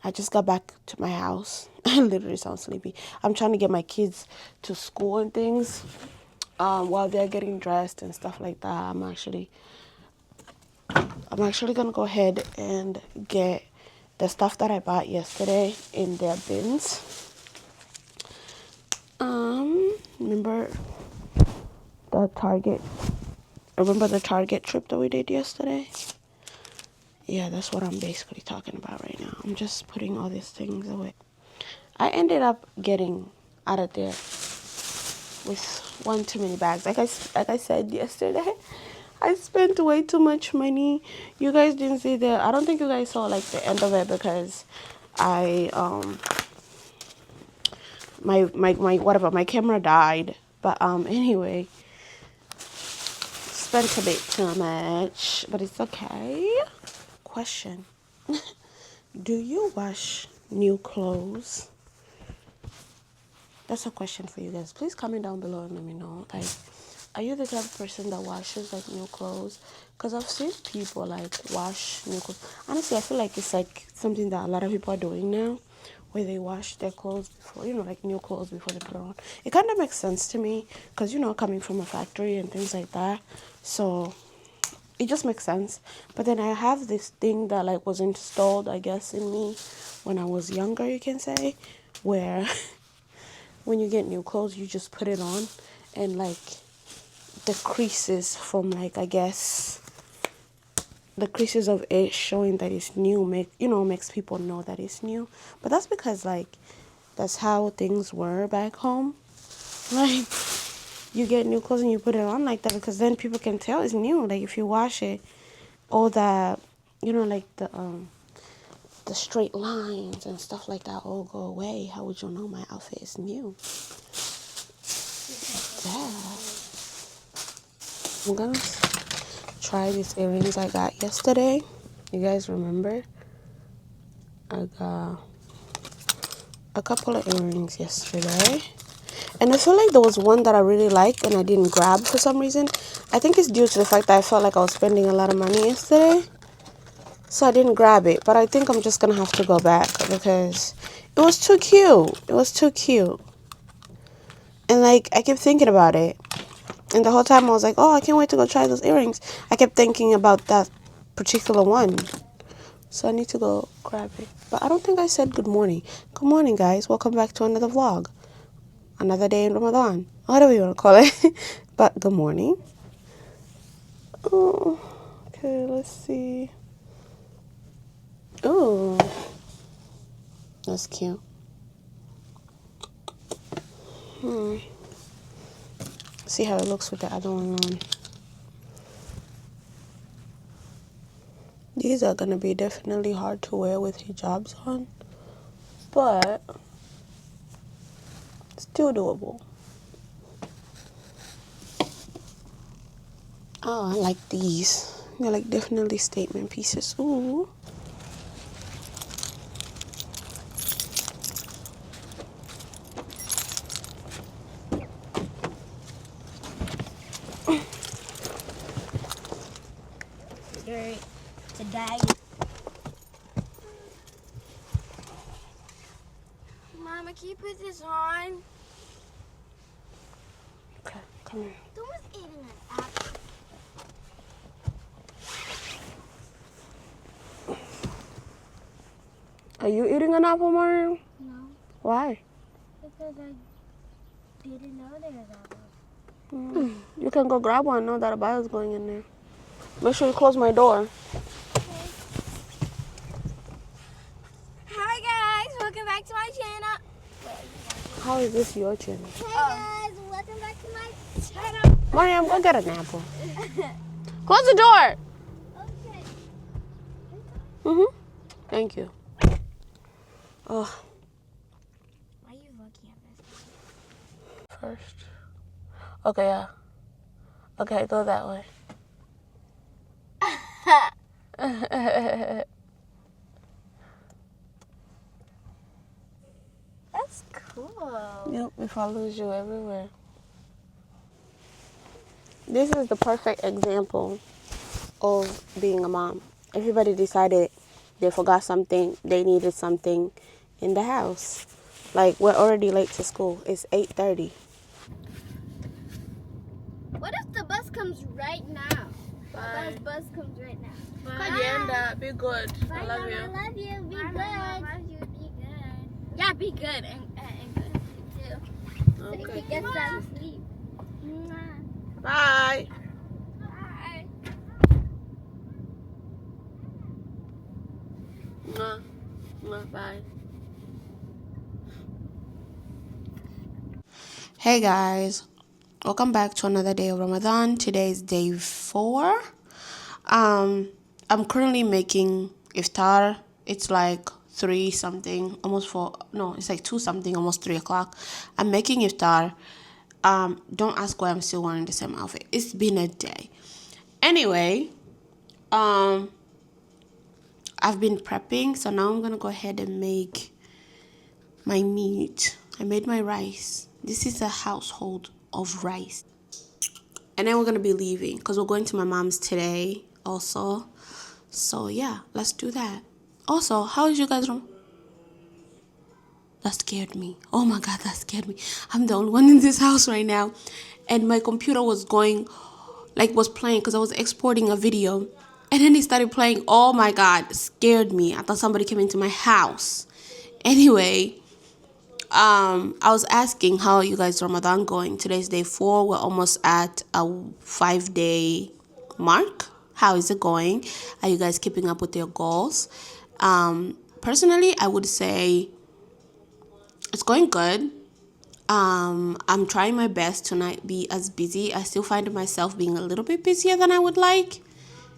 I just got back to my house. I literally sound sleepy. I'm trying to get my kids to school and things. While they're getting dressed and stuff like that, I'm actually gonna go ahead and get the stuff that I bought yesterday in their bins. Remember the Target trip that we did yesterday? Yeah, that's what I'm basically talking about right now. I'm just putting all these things away. I ended up getting out of there with one too many bags. Like I said yesterday, I spent way too much money. You guys didn't see I don't think you guys saw like the end of it because I my camera died. But anyway, spent a bit too much, but it's okay. Question. Do you wash new clothes? That's a question for you guys. Please comment down below and let me know. Like, are you the type of person that washes like new clothes? Because I've seen people like wash new clothes. Honestly, I feel like it's like something that a lot of people are doing now, where they wash their clothes before, like new clothes before they put it on. It kind of makes sense to me because, coming from a factory and things like that. So it just makes sense. But then I have this thing that like was installed, I guess, in me when I was younger, you can say, where when you get new clothes, you just put it on, and like the creases from like, I guess, the creases of it showing that it's new makes people know that it's new. But that's because like that's how things were back home. Like, you get new clothes and you put it on like that because then people can tell it's new. Like if you wash it, all that, like the straight lines and stuff like that all go away. How would you know my outfit is new? Yeah. I'm gonna try these earrings I got yesterday. You guys remember? I got a couple of earrings yesterday. And I feel like there was one that I really liked and I didn't grab for some reason. I think it's due to the fact that I felt like I was spending a lot of money yesterday. So I didn't grab it. But I think I'm just gonna have to go back because it was too cute. It was too cute. And like, I kept thinking about it. And the whole time I was like, oh, I can't wait to go try those earrings. I kept thinking about that particular one. So I need to go grab it. But I don't think I said good morning. Good morning, guys. Welcome back to another vlog. Another day in Ramadan. Whatever you want to call it. But good morning. Oh, okay, let's see. Oh, that's cute. See how it looks with the other one on. These are going to be definitely hard to wear with hijabs on. But still doable. Oh, I like these. They're like definitely statement pieces. Ooh. Today. Mama, can you put this on? Okay, come here. Someone's eating an apple. Are you eating an apple, Mario? No. Why? Because I didn't know there was apples. You can go grab one now that Abaya's going in there. Make sure you close my door. Hi guys, welcome back to my channel. How is this your channel? Hi guys, welcome back to my channel. Mariam, go get an apple. Close the door. Okay. Thank you. Oh. Why are you looking at this? First. Okay, yeah. Okay, go that way. That's cool. cool. Yep, it follows you everywhere. This is the perfect example of being a mom. Everybody decided they forgot something, they needed something in the house. Like, we're already late to school. It's 8:30. What if the bus comes right now? Bye. The bus comes right now. Bye, Yanda. Be good. Bye, I love Mom, you. I love you. Be good. I love you. Be good. Yeah, be good and good too. So you Okay. can get some sleep. Bye. Bye. Mwah. Mwah. Bye. Hey guys, welcome back to another day of Ramadan. Today is day 4. I'm currently making iftar. It's like 3 something, almost 4. No, it's like 2 something, almost 3 o'clock. I'm making iftar. Don't ask why I'm still wearing the same outfit. It's been a day. Anyway, I've been prepping, so now I'm gonna go ahead and make my meat. I made my rice. This is a household of rice. And then we're gonna be leaving because we're going to my mom's today also. So yeah, let's do that. Also, how is you guys room? That scared me. Oh my god, that scared me. I'm the only one in this house right now. And my computer was going, like, was playing because I was exporting a video. And then it started playing. Oh my god, it scared me. I thought somebody came into my house. Anyway, I was asking how are you guys Ramadan going. Today's day 4. We're almost at a 5-day mark. How is it going? Are you guys keeping up with your goals? Personally, I would say it's going good. I'm trying my best to not be as busy. I still find myself being a little bit busier than I would like,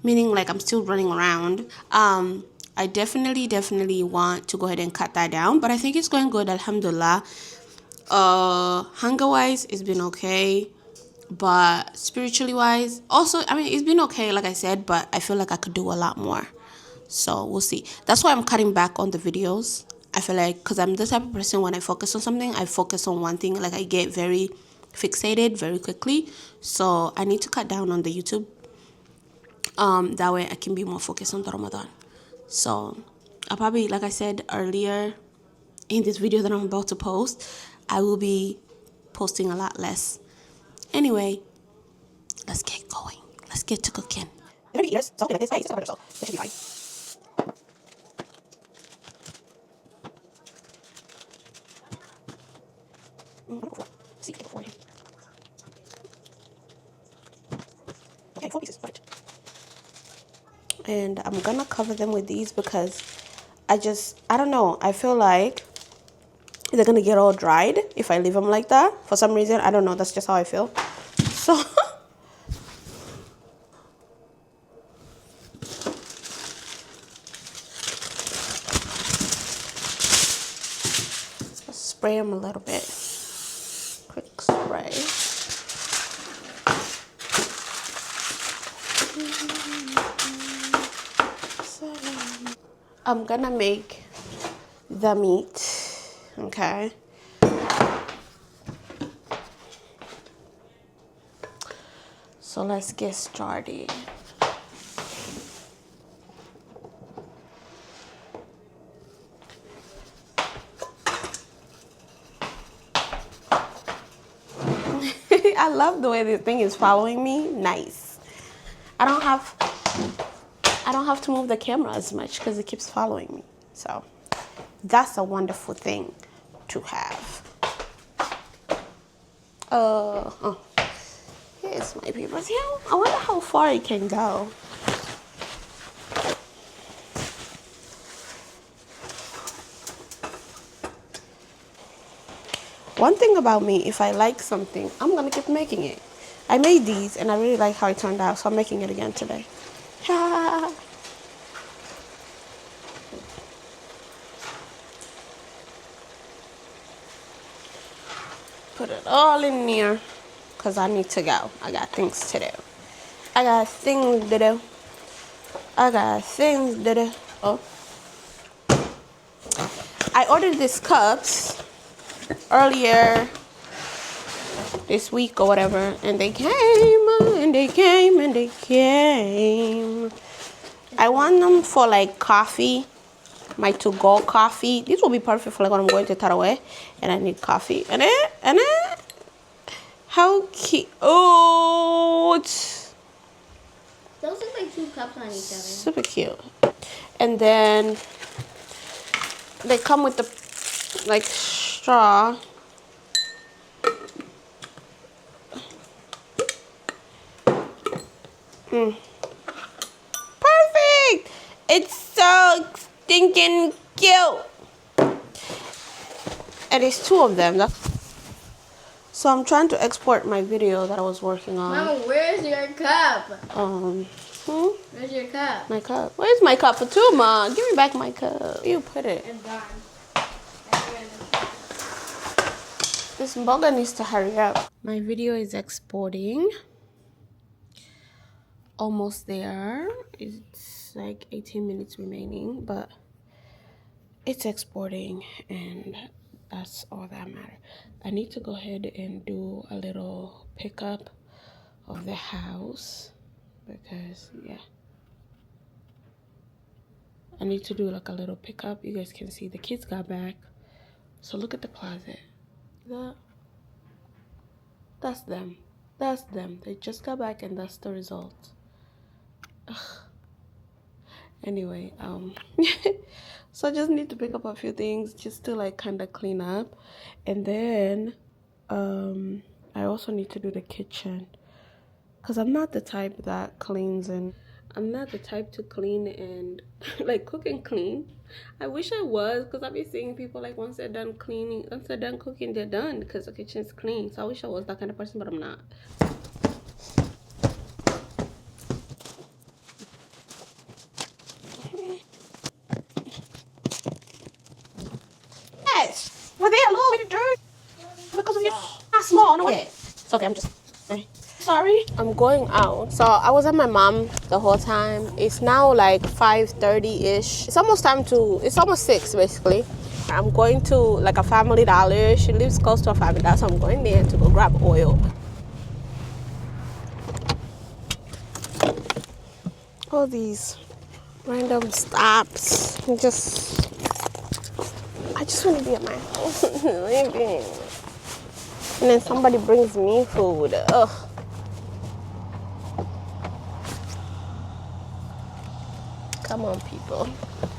meaning like I'm still running around. I definitely want to go ahead and cut that down, but I think it's going good, alhamdulillah. Hunger wise, it's been okay, but spiritually wise, also, I mean, it's been okay, like I said, but I feel like I could do a lot more. So we'll see. That's why I'm cutting back on the videos. I feel like because I'm the type of person, when I focus on something, I focus on one thing. Like, I get very fixated very quickly. So I need to cut down on the YouTube. That way I can be more focused on the Ramadan. So I'll probably, like I said earlier in this video that I'm about to post, I will be posting a lot less. Anyway, let's get going. Let's get to cooking. If you eat something like this, hey, yourself. It should be fine. See, before. Okay, 4 pieces, right. And I'm gonna cover them with these because I don't know, I feel like they're gonna get all dried if I leave them like that. For some reason, I don't know, that's just how I feel. So, let's spray them a little bit. Quick spray. I'm gonna make the meat, okay? So let's get started. I love the way this thing is following me. Nice. I don't have to move the camera as much because it keeps following me. So that's a wonderful thing to have. Oh, here's my papers. Yeah, I wonder how far it can go. One thing about me, if I like something, I'm gonna keep making it. I made these and I really like how it turned out, so I'm making it again today. Put it all in there because I need to go. I got things to do. I got things to do. I got things to do. Oh. I ordered these cups earlier this week or whatever, and they came and they came and they came. I want them for like coffee, my to-go coffee. These will be perfect for like when I'm going to Taraweh and I need coffee. And how cute! Oh, it's Those look like 2 cups on each other. super cute. And then they come with the like straw. Perfect! It's so stinking cute. And it's 2 of them. So I'm trying to export my video that I was working on. Mama, where's your cup? Where's your cup? My cup. Where's my cup for 2, Ma? Give me back my cup. You put it. It's gone. This bugger needs to hurry up. My video is exporting. Almost there. It's like 18 minutes remaining, but it's exporting, and that's all that matters. I need to go ahead and do a little pickup of the house because, yeah, I need to do like a little pickup. You guys can see the kids got back. So look at the closet. That's them. That's them. They just got back, and that's the result. Ugh. Anyway, so I just need to pick up a few things just to like kind of clean up, and then I also need to do the kitchen because I'm not the type that cleans, and I'm not the type to clean and like cook and clean. I wish I was, because I've been seeing people like once they're done cleaning, once they're done cooking, they're done because the kitchen's clean. So I wish I was that kind of person, but I'm not. Yes, were they a little bit dirty because of your small? No, it's okay. I'm just sorry. I'm going out. So I was at my mom the whole time. It's now like 5:30-ish. It's almost 6 basically. I'm going to like a Family Dollar. She lives close to a Family Dollar, so I'm going there to go grab oil. All these random stops. I just want to be at my house living. And then somebody brings me food. Ugh. Come on, people.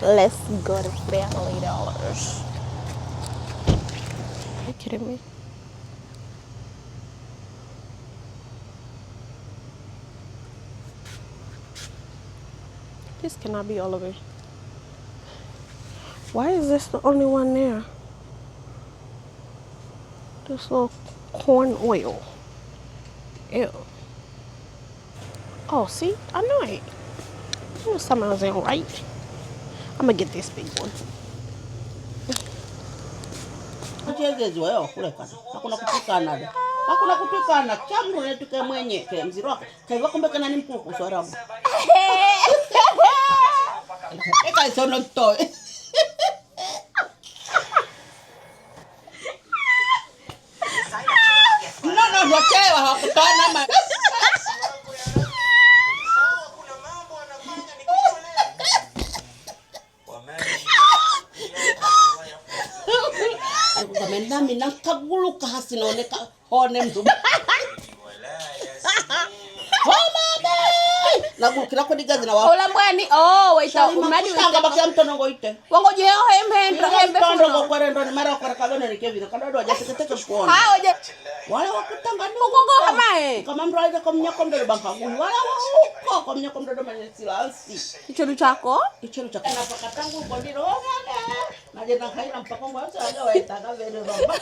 Let's go to Family Dollars. Are you kidding me? This cannot be all of it. Why is this the only one there? This little corn oil. Ew. Oh, see? I knew it. I knew something was in right. I'm gonna get this big one. Hakuna kupikana changu netuke mwenye ke mziro wake kaiwa kumbe kana ni mpuku swaramu eka isono to no wachewa hakutana ma Kamenda mina kagulu kahasinoneka one mtu. Nagukira ko digazi na wa. Ola mwani waita umadi witanga bakya mtono ngoite. Wango je hembe Tondo ngo kwerendo ni mara kwa kabone ni kevino kadodo ajateketeke kuona. Ha oje. Wala wakutanga ni ugogo hamae. Kama mraide kwa mnyako mdodo bankangu. Wala uko kwa mnyako mdodo mwenye silansi. Ichuru chako? Ichuru chako. Na pakatangu kwa ndiro ngane. Naje na kaira mpaka ngwa aja waita ka vele baba.